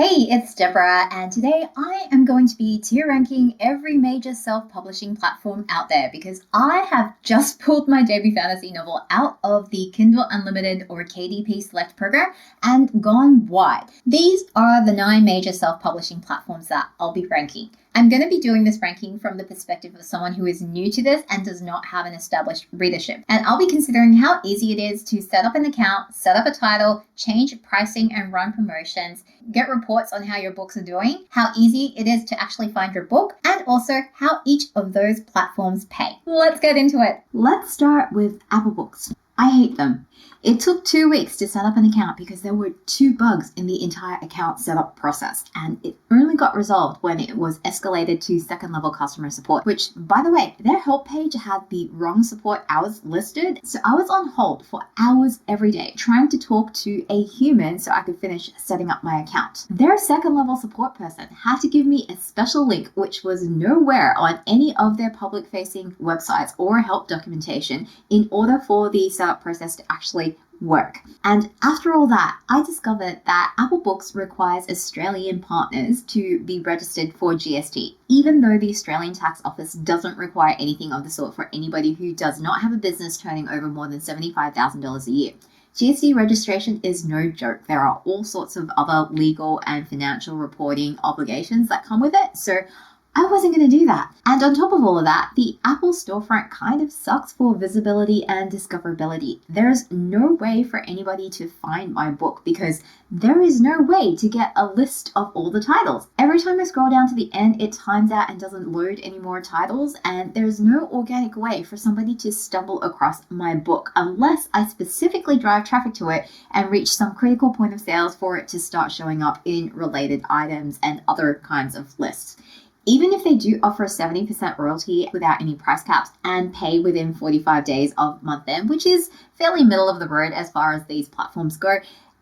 Hey, it's Deborah, and today I am going to be tier ranking every major self-publishing platform out there because I have just pulled my debut fantasy novel out of the Kindle Unlimited or KDP Select program and gone wide. These are the 9 major self-publishing platforms that I'll be ranking. I'm going to be doing this ranking from the perspective of someone who is new to this and does not have an established readership. And I'll be considering how easy it is to set up an account, set up a title, change pricing and run promotions, get reports on how your books are doing, how easy it is to actually find your book, and also how each of those platforms pay. Let's get into it. Let's start with Apple Books. I hate them. It took 2 weeks to set up an account because there were 2 bugs in the entire account setup process, and it only got resolved when it was escalated to second-level customer support, which, by the way, their help page had the wrong support hours listed, so I was on hold for hours every day trying to talk to a human so I could finish setting up my account. Their second-level support person had to give me a special link which was nowhere on any of their public-facing websites or help documentation in order for the setup process to actually work. And after all that, I discovered that Apple Books requires Australian partners to be registered for GST, even though the Australian Tax Office doesn't require anything of the sort for anybody who does not have a business turning over more than $75,000 a year. GST registration is no joke. There are all sorts of other legal and financial reporting obligations that come with it, so I wasn't going to do that. And on top of all of that, the Apple storefront kind of sucks for visibility and discoverability. There's no way for anybody to find my book because there is no way to get a list of all the titles. Every time I scroll down to the end, it times out and doesn't load any more titles, and there's no organic way for somebody to stumble across my book unless I specifically drive traffic to it and reach some critical point of sales for it to start showing up in related items and other kinds of lists. Even if they do offer a 70% royalty without any price caps and pay within 45 days of month end, which is fairly middle of the road as far as these platforms go,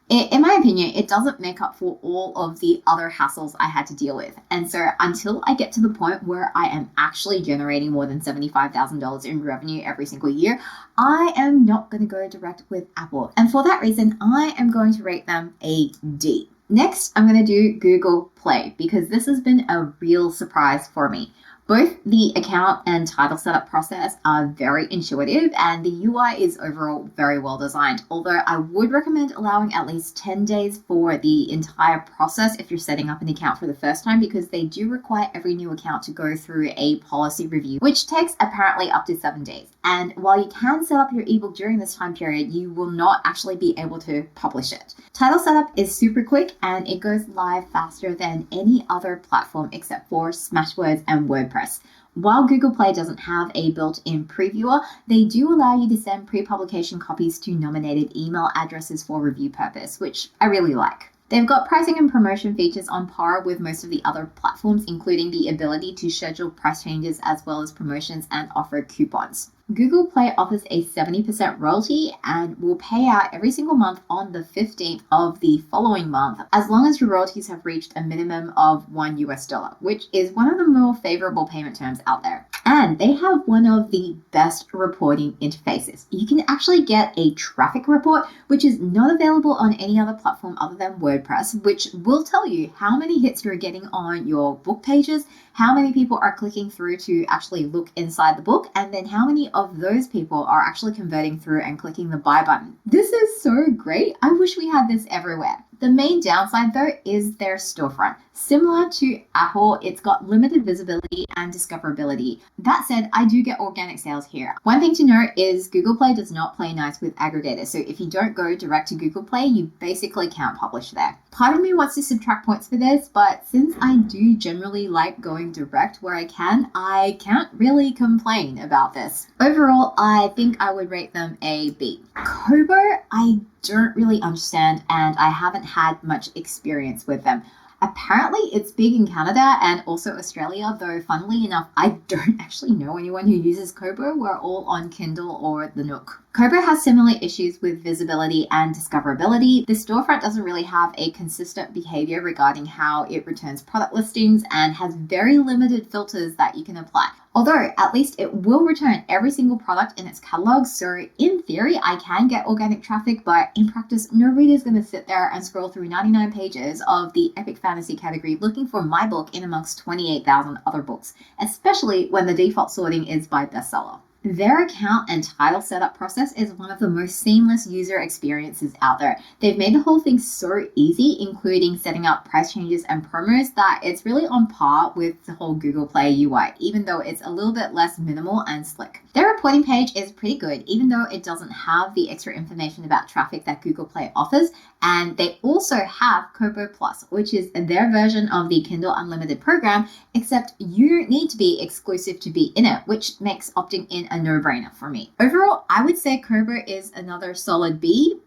in my opinion, it doesn't make up for all of the other hassles I had to deal with. And so until I get to the point where I am actually generating more than $75,000 in revenue every single year, I am not going to go direct with Apple. And for that reason, I am going to rate them a D. Next, I'm going to do Google Play because this has been a real surprise for me. Both the account and title setup process are very intuitive and the UI is overall very well designed, although I would recommend allowing at least 10 days for the entire process if you're setting up an account for the first time, because they do require every new account to go through a policy review, which takes apparently up to 7 days. And while you can set up your ebook during this time period, you will not actually be able to publish it. Title setup is super quick and it goes live faster than any other platform except for Smashwords and Wordpress. While Google Play doesn't have a built-in previewer, they do allow you to send pre-publication copies to nominated email addresses for review purpose, which I really like. They've got pricing and promotion features on par with most of the other platforms, including the ability to schedule price changes as well as promotions and offer coupons. Google Play offers a 70% royalty and will pay out every single month on the 15th of the following month, as long as your royalties have reached a minimum of $1, which is one of the more favorable payment terms out there. And they have one of the best reporting interfaces. You can actually get a traffic report, which is not available on any other platform other than WordPress, which will tell you how many hits you're getting on your book pages, how many people are clicking through to actually look inside the book, and then how many of those people are actually converting through and clicking the buy button. This is so great. I wish we had this everywhere. The main downside, though, is their storefront. Similar to Apple, it's got limited visibility and discoverability. That said, I do get organic sales here. One thing to note is Google Play does not play nice with aggregators, so if you don't go direct to Google Play, you basically can't publish there. Part of me wants to subtract points for this, but since I do generally like going direct where I can't really complain about this. Overall, I think I would rate them a B. Kobo, I don't really understand and I haven't had much experience with them. Apparently it's big in Canada and also Australia, though funnily enough, I don't actually know anyone who uses Kobo. We're all on Kindle or the Nook. Kobo has similar issues with visibility and discoverability. The storefront doesn't really have a consistent behavior regarding how it returns product listings and has very limited filters that you can apply. Although at least it will return every single product in its catalog, so in theory I can get organic traffic, but in practice no reader's going to sit there and scroll through 99 pages of the epic fantasy category looking for my book in amongst 28,000 other books, especially when the default sorting is by bestseller. Their account and title setup process is one of the most seamless user experiences out there. They've made the whole thing so easy, including setting up price changes and promos, that it's really on par with the whole Google Play UI, even though it's a little bit less minimal and slick. Their reporting page is pretty good, even though it doesn't have the extra information about traffic that Google Play offers. And they also have Kobo Plus, which is their version of the Kindle Unlimited program, except you don't need to be exclusive to be in it, which makes opting in a no-brainer for me. Overall, I would say Kobo is another solid B,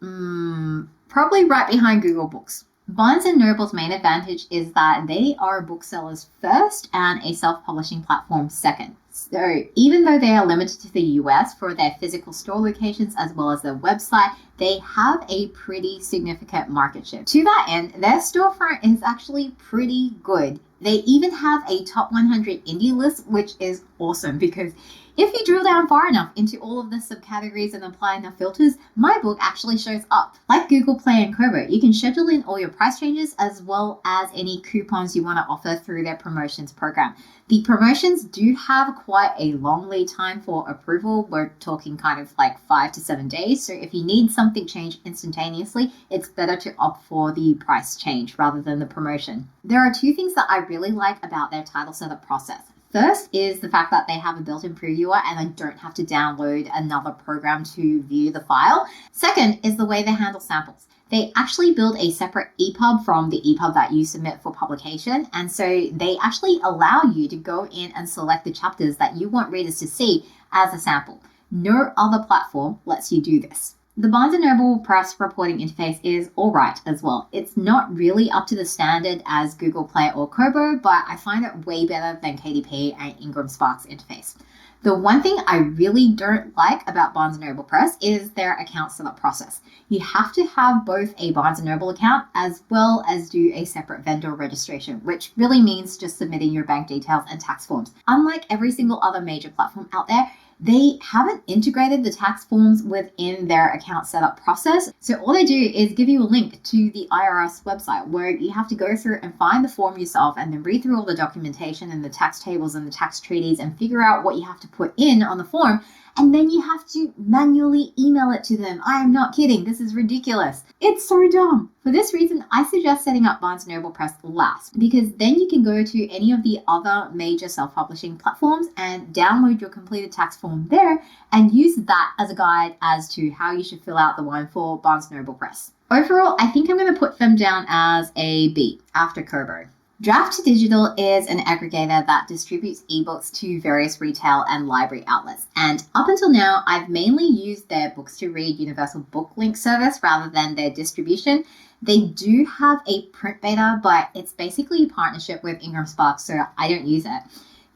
probably right behind Google Books. Barnes & Noble's main advantage is that they are booksellers first and a self-publishing platform second. So even though they are limited to the US for their physical store locations as well as their website, they have a pretty significant market share. To that end, their storefront is actually pretty good. They even have a top 100 indie list, which is awesome because if you drill down far enough into all of the subcategories and apply enough filters, my book actually shows up. Like Google Play and Kobo, you can schedule in all your price changes as well as any coupons you want to offer through their promotions program. The promotions do have quite a long lead time for approval. We're talking kind of like 5 to 7 days. So if you need something changed instantaneously, it's better to opt for the price change rather than the promotion. There are two things that I really like about their title setup process. First is the fact that they have a built-in previewer and I don't have to download another program to view the file. Second is the way they handle samples. They actually build a separate EPUB from the EPUB that you submit for publication. And so they actually allow you to go in and select the chapters that you want readers to see as a sample. No other platform lets you do this. The Barnes & Noble Press reporting interface is all right as well. It's not really up to the standard as Google Play or Kobo, but I find it way better than KDP and IngramSpark's interface. The one thing I really don't like about Barnes & Noble Press is their account setup process. You have to have both a Barnes & Noble account as well as do a separate vendor registration, which really means just submitting your bank details and tax forms. Unlike every single other major platform out there, they haven't integrated the tax forms within their account setup process. So all they do is give you a link to the IRS website where you have to go through and find the form yourself and then read through all the documentation and the tax tables and the tax treaties and figure out what you have to put in on the form. And then you have to manually email it to them. I am not kidding. This is ridiculous. It's so dumb. For this reason, I suggest setting up Barnes & Noble Press last, because then you can go to any of the other major self-publishing platforms and download your completed tax form there and use that as a guide as to how you should fill out the one for Barnes & Noble Press. Overall, I think I'm going to put them down as a B after Kobo. Draft Digital is an aggregator that distributes ebooks to various retail and library outlets. And up until now, I've mainly used their Books to Read Universal Book Link service rather than their distribution. They do have a print beta, but it's basically a partnership with IngramSpark, so I don't use it.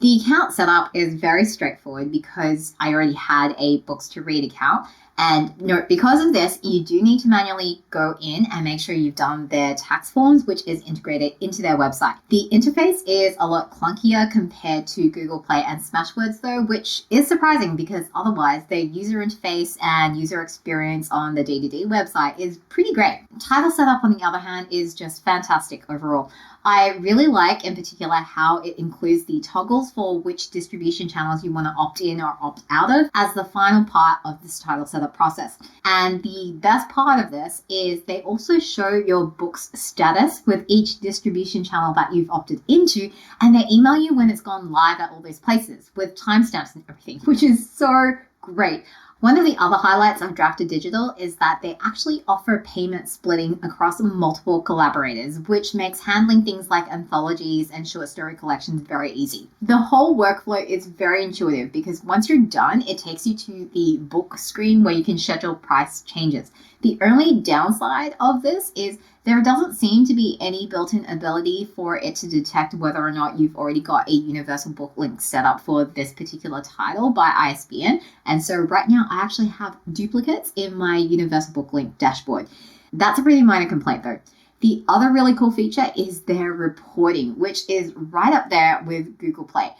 The account setup is very straightforward because I already had a Books to Read account. And note, because of this, you do need to manually go in and make sure you've done their tax forms, which is integrated into their website. The interface is a lot clunkier compared to Google Play and Smashwords though, which is surprising because otherwise their user interface and user experience on the DDD website is pretty great. Title setup, on the other hand, is just fantastic overall. I really like, in particular, how it includes the toggles for which distribution channels you want to opt in or opt out of as the final part of this title setup process. And the best part of this is they also show your book's status with each distribution channel that you've opted into, and they email you when it's gone live at all those places with timestamps and everything, which is so great. One of the other highlights of Drafted Digital is that they actually offer payment splitting across multiple collaborators, which makes handling things like anthologies and short story collections very easy. The whole workflow is very intuitive because once you're done, it takes you to the book screen where you can schedule price changes. The only downside of this is there doesn't seem to be any built-in ability for it to detect whether or not you've already got a universal book link set up for this particular title by ISBN. And so right now I actually have duplicates in my universal book link dashboard. That's a pretty minor complaint though. The other really cool feature is their reporting, which is right up there with Google Play.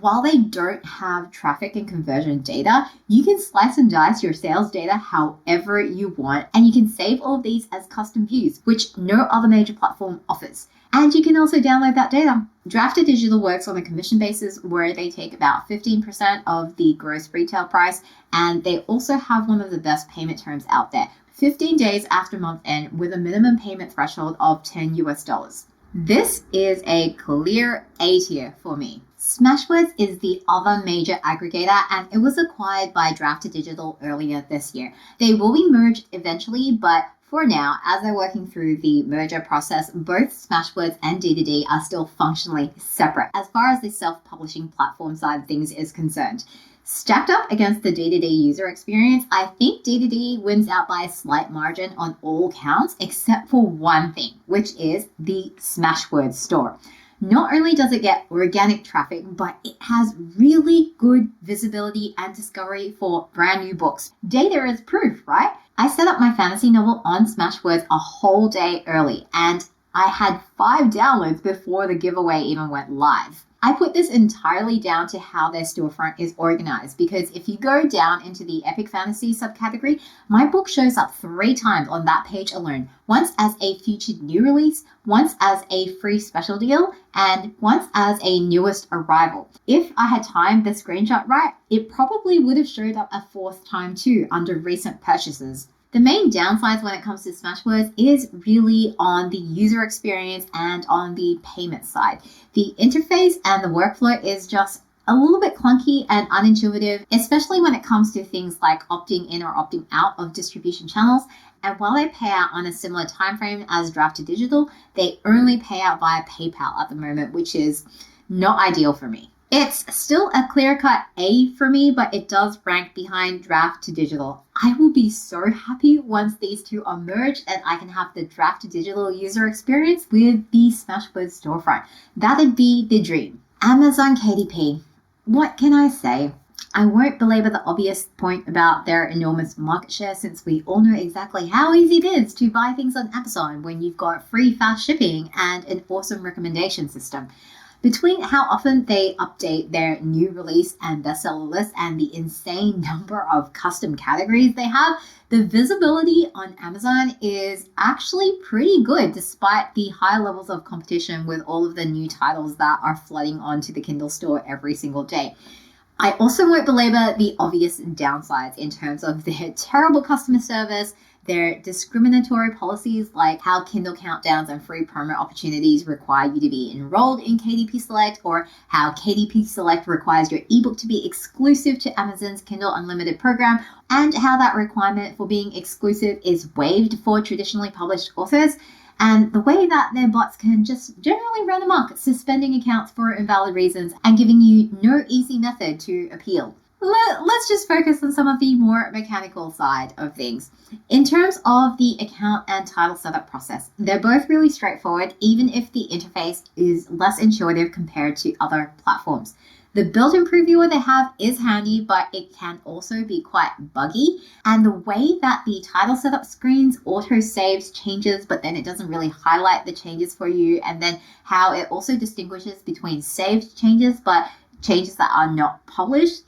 While they don't have traffic and conversion data, you can slice and dice your sales data however you want, and you can save all of these as custom views, which no other major platform offers. And you can also download that data. Drafted Digital works on a commission basis where they take about 15% of the gross retail price, and they also have one of the best payment terms out there, 15 days after month end with a minimum payment threshold of $10 US. This is a clear A tier for me. Smashwords is the other major aggregator, and it was acquired by Drafted Digital earlier this year. They will be merged eventually, but for now, as they're working through the merger process, both Smashwords and D2D are still functionally separate as far as the self-publishing platform side of things is concerned. Stacked up against the D2D user experience, I think D2D wins out by a slight margin on all counts, except for one thing, which is the Smashwords store. Not only does it get organic traffic, but it has really good visibility and discovery for brand new books. Data is proof, right? I set up my fantasy novel on Smashwords a whole day early, and I had 5 downloads before the giveaway even went live. I put this entirely down to how their storefront is organized, because if you go down into the epic fantasy subcategory, my book shows up 3 times on that page alone, once as a featured new release, once as a free special deal, and once as a newest arrival. If I had timed the screenshot right, it probably would have showed up a 4th time too under recent purchases. The main downsides when it comes to Smashwords is really on the user experience and on the payment side. The interface and the workflow is just a little bit clunky and unintuitive, especially when it comes to things like opting in or opting out of distribution channels. And while they pay out on a similar time frame as Drafted Digital, they only pay out via PayPal at the moment, which is not ideal for me. It's still a clear-cut A for me, but it does rank behind Drafted Digital. I will be so happy once these two are merged and I can have the Drafted Digital user experience with the Smashwords storefront. That'd be the dream. Amazon KDP. What can I say? I won't belabor the obvious point about their enormous market share, since we all know exactly how easy it is to buy things on Amazon when you've got free fast shipping and an awesome recommendation system. Between how often they update their new release and bestseller list and the insane number of custom categories they have, the visibility on Amazon is actually pretty good despite the high levels of competition with all of the new titles that are flooding onto the Kindle store every single day. I also won't belabor the obvious downsides in terms of their terrible customer service, their discriminatory policies like how Kindle countdowns and free promo opportunities require you to be enrolled in KDP Select, or how KDP Select requires your ebook to be exclusive to Amazon's Kindle Unlimited program, and how that requirement for being exclusive is waived for traditionally published authors, and the way that their bots can just generally run amok, suspending accounts for invalid reasons and giving you no easy method to appeal. Let's just focus on some of the more mechanical side of things. In terms of the account and title setup process, they're both really straightforward, even if the interface is less intuitive compared to other platforms. The built-in previewer they have is handy, but it can also be quite buggy. And the way that the title setup screens auto-saves changes, but then it doesn't really highlight the changes for you, and then how it also distinguishes between saved changes but changes that are not published,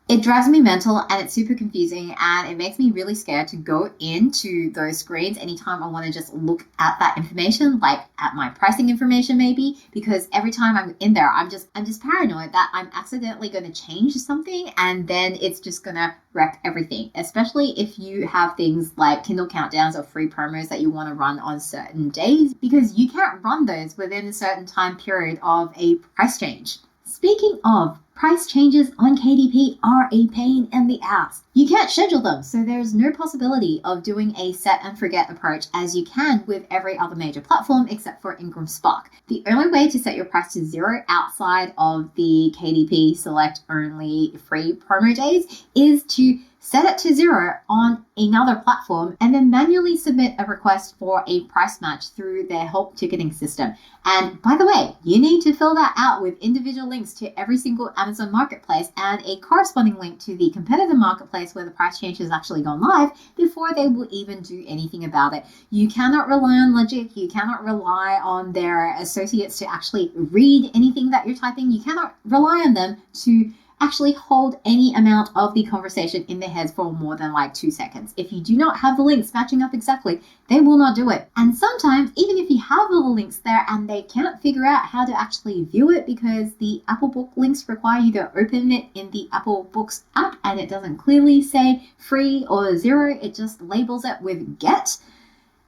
it drives me mental, and it's super confusing, and it makes me really scared to go into those screens anytime I want to just look at that information, like at my pricing information maybe, because every time I'm in there, I'm just paranoid that I'm accidentally going to change something and then it's just going to wreck everything, especially if you have things like Kindle countdowns or free promos that you want to run on certain days, because you can't run those within a certain time period of a price change. Speaking of, price changes on KDP are a pain in the ass. You can't schedule them, so there's no possibility of doing a set and forget approach as you can with every other major platform except for IngramSpark. The only way to set your price to 0 outside of the KDP Select only free promo days is to set it to 0 on another platform, and then manually submit a request for a price match through their help ticketing system. And by the way, you need to fill that out with individual links to every single Amazon marketplace and a corresponding link to the competitor marketplace where the price change has actually gone live before they will even do anything about it. You cannot rely on logic. You cannot rely on their associates to actually read anything that you're typing. You cannot rely on them to actually hold any amount of the conversation in their heads for more than like 2 seconds. If you do not have the links matching up exactly, they will not do it. And sometimes, even if you have all the links there and they can't figure out how to actually view it because the Apple Book links require you to open it in the Apple Books app and it doesn't clearly say free or 0, it just labels it with get,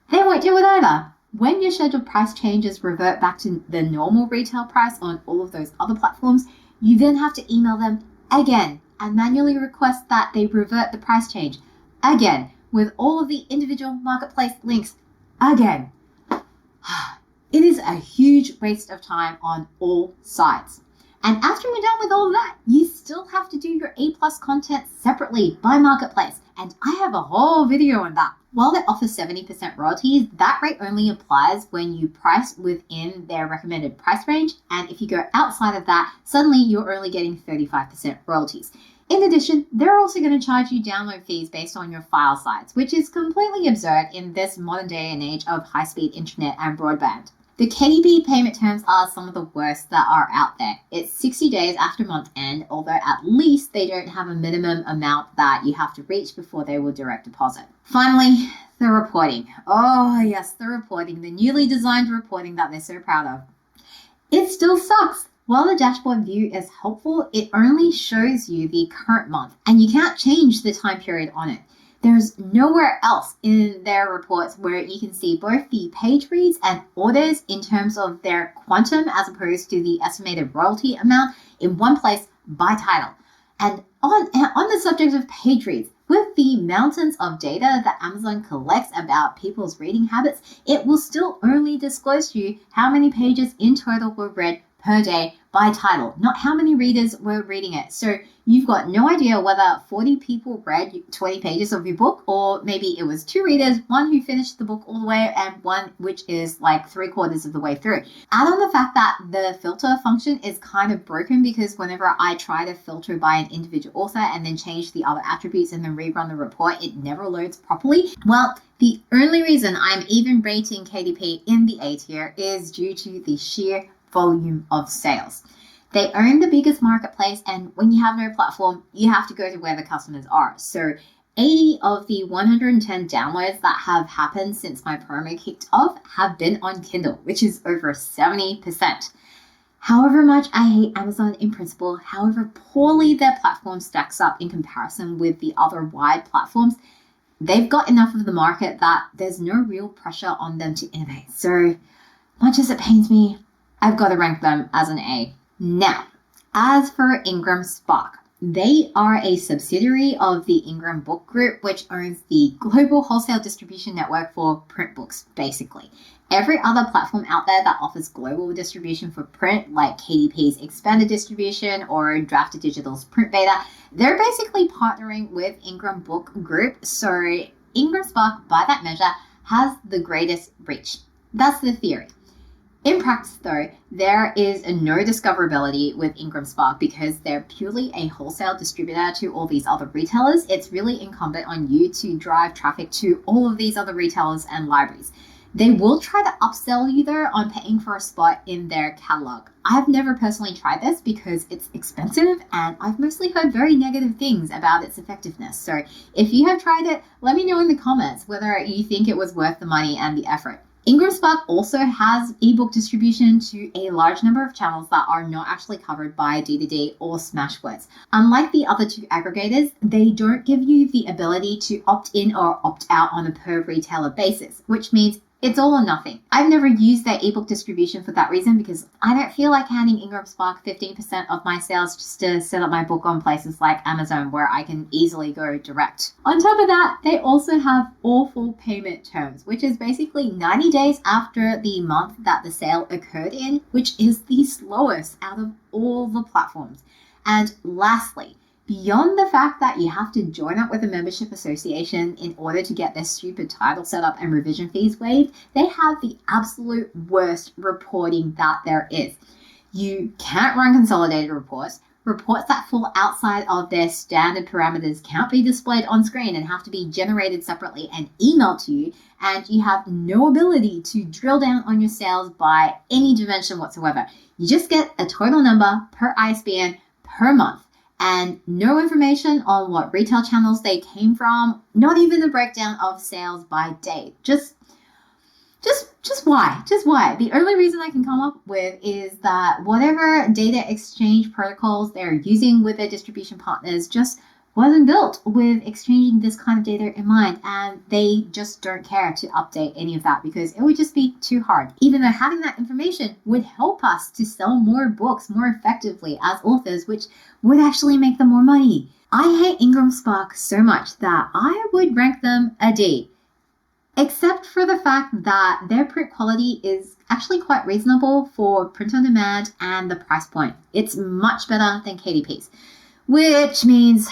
they won't do it either. When your scheduled price changes revert back to the normal retail price on all of those other platforms, you then have to email them again and manually request that they revert the price change again with all of the individual marketplace links again. It is a huge waste of time on all sides. And after you're done with all of that, you still have to do your A+ content separately by marketplace. And I have a whole video on that. While they offer 70% royalties, that rate only applies when you price within their recommended price range. And if you go outside of that, suddenly you're only getting 35% royalties. In addition, they're also going to charge you download fees based on your file size, which is completely absurd in this modern day and age of high-speed internet and broadband. The KDP payment terms are some of the worst that are out there. It's 60 days after month end, although at least they don't have a minimum amount that you have to reach before they will direct deposit. Finally, the reporting. Oh yes, the reporting, the newly designed reporting that they're so proud of. It still sucks. While the dashboard view is helpful, it only shows you the current month and you can't change the time period on it. There's nowhere else in their reports where you can see both the page reads and orders in terms of their quantum as opposed to the estimated royalty amount in one place by title. And on the subject of page reads, with the mountains of data that Amazon collects about people's reading habits, it will still only disclose to you how many pages in total were read per day by title, not how many readers were reading it. So you've got no idea whether 40 people read 20 pages of your book, or maybe it was 2 readers, one who finished the book all the way and one which is like 3/4 of the way through. Add on the fact that the filter function is kind of broken because whenever I try to filter by an individual author and then change the other attributes and then rerun the report, it never loads properly. Well, the only reason I'm even rating KDP in the A tier is due to the sheer volume of sales. They own the biggest marketplace, and when you have no platform, you have to go to where the customers are. So 80 of the 110 downloads that have happened since my promo kicked off have been on Kindle, which is over 70%. However much I hate Amazon in principle, however poorly their platform stacks up in comparison with the other wide platforms, they've got enough of the market that there's no real pressure on them to innovate. So much as it pains me, I've got to rank them as an A. Now, as for IngramSpark, they are a subsidiary of the Ingram Book Group, which owns the global wholesale distribution network for print books, basically. Every other platform out there that offers global distribution for print, like KDP's expanded distribution or Drafted Digital's print beta, they're basically partnering with Ingram Book Group. So IngramSpark, by that measure, has the greatest reach. That's the theory. In practice, though, there is no discoverability with IngramSpark because they're purely a wholesale distributor to all these other retailers. It's really incumbent on you to drive traffic to all of these other retailers and libraries. They will try to upsell you, though, on paying for a spot in their catalog. I've never personally tried this because it's expensive and I've mostly heard very negative things about its effectiveness. So if you have tried it, let me know in the comments whether you think it was worth the money and the effort. IngramSpark also has ebook distribution to a large number of channels that are not actually covered by D2D or Smashwords. Unlike the other two aggregators, they don't give you the ability to opt in or opt out on a per retailer basis, which means it's all or nothing. I've never used their ebook distribution for that reason because I don't feel like handing IngramSpark 15% of my sales just to set up my book on places like Amazon where I can easily go direct. On top of that, they also have awful payment terms, which is basically 90 days after the month that the sale occurred in, which is the slowest out of all the platforms. And lastly, Beyond the fact that you have to join up with a membership association in order to get their stupid title set up and revision fees waived, they have the absolute worst reporting that there is. You can't run consolidated reports. Reports that fall outside of their standard parameters can't be displayed on screen and have to be generated separately and emailed to you. And you have no ability to drill down on your sales by any dimension whatsoever. You just get a total number per ISBN per month and no information on what retail channels they came from, not even a breakdown of sales by date. Just why? Just why? The only reason I can come up with is that whatever data exchange protocols they're using with their distribution partners just wasn't built with exchanging this kind of data in mind, and they just don't care to update any of that because it would just be too hard. Even though having that information would help us to sell more books more effectively as authors, which would actually make them more money. I hate IngramSpark so much that I would rank them a D. Except for the fact that their print quality is actually quite reasonable for print on demand and the price point. It's much better than KDP's, which means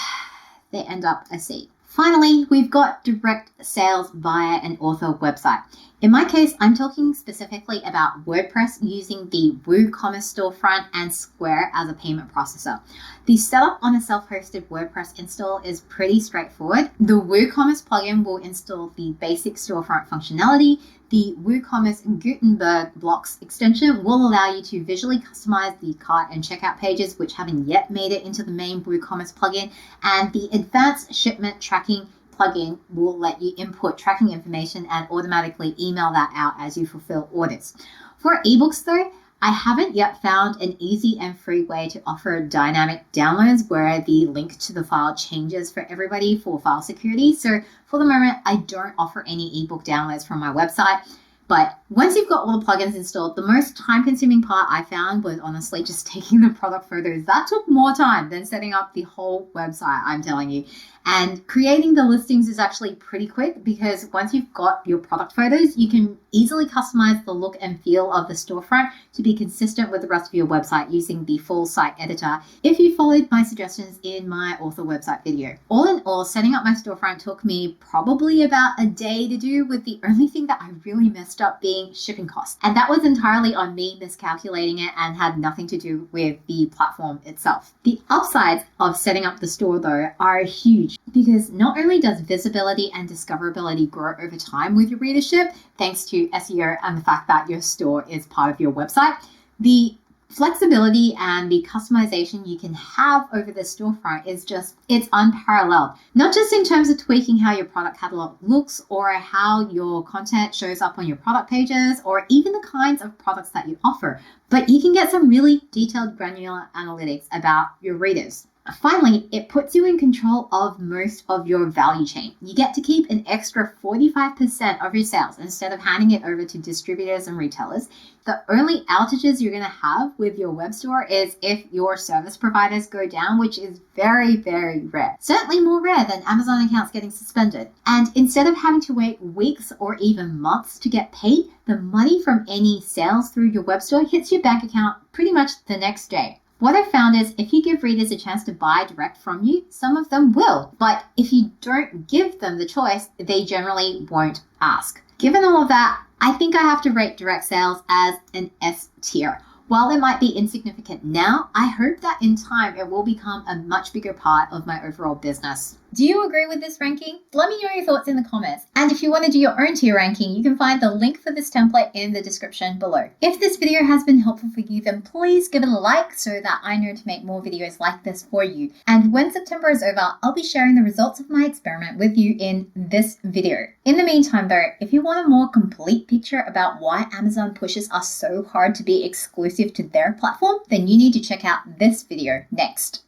they end up a C. Finally, we've got direct sales via an author website. In my case, I'm talking specifically about WordPress using the WooCommerce storefront and Square as a payment processor. The setup on a self-hosted WordPress install is pretty straightforward. The WooCommerce plugin will install the basic storefront functionality. The WooCommerce Gutenberg blocks extension will allow you to visually customize the cart and checkout pages, which haven't yet made it into the main WooCommerce plugin. And the advanced shipment tracking plugin will let you input tracking information and automatically email that out as you fulfill orders. For ebooks though, I haven't yet found an easy and free way to offer dynamic downloads where the link to the file changes for everybody for file security. So for the moment, I don't offer any ebook downloads from my website. But once you've got all the plugins installed, the most time-consuming part I found was honestly just taking the product photos. That took more time than setting up the whole website, I'm telling you. And creating the listings is actually pretty quick because once you've got your product photos, you can easily customize the look and feel of the storefront to be consistent with the rest of your website using the full site editor if you followed my suggestions in my author website video. All in all, setting up my storefront took me probably about a day to do, with the only thing that I really messed up being shipping costs. And that was entirely on me miscalculating it and had nothing to do with the platform itself. The upsides of setting up the store though are huge, because not only does visibility and discoverability grow over time with your readership, thanks to SEO and the fact that your store is part of your website, the flexibility and the customization you can have over the storefront is it's unparalleled. Not just in terms of tweaking how your product catalog looks or how your content shows up on your product pages or even the kinds of products that you offer, but you can get some really detailed granular analytics about your readers. Finally, it puts you in control of most of your value chain. You get to keep an extra 45% of your sales instead of handing it over to distributors and retailers. The only outages you're going to have with your web store is if your service providers go down, which is very, very rare. Certainly more rare than Amazon accounts getting suspended. And instead of having to wait weeks or even months to get paid, the money from any sales through your web store hits your bank account pretty much the next day. What I've found is if you give readers a chance to buy direct from you, some of them will. But if you don't give them the choice, they generally won't ask. Given all of that, I think I have to rate direct sales as an S tier. While it might be insignificant now, I hope that in time it will become a much bigger part of my overall business. Do you agree with this ranking? Let me know your thoughts in the comments. And if you want to do your own tier ranking, you can find the link for this template in the description below. If this video has been helpful for you, then please give it a like so that I know to make more videos like this for you. And when September is over, I'll be sharing the results of my experiment with you in this video. In the meantime though, if you want a more complete picture about why Amazon pushes us so hard to be exclusive to their platform, then you need to check out this video next.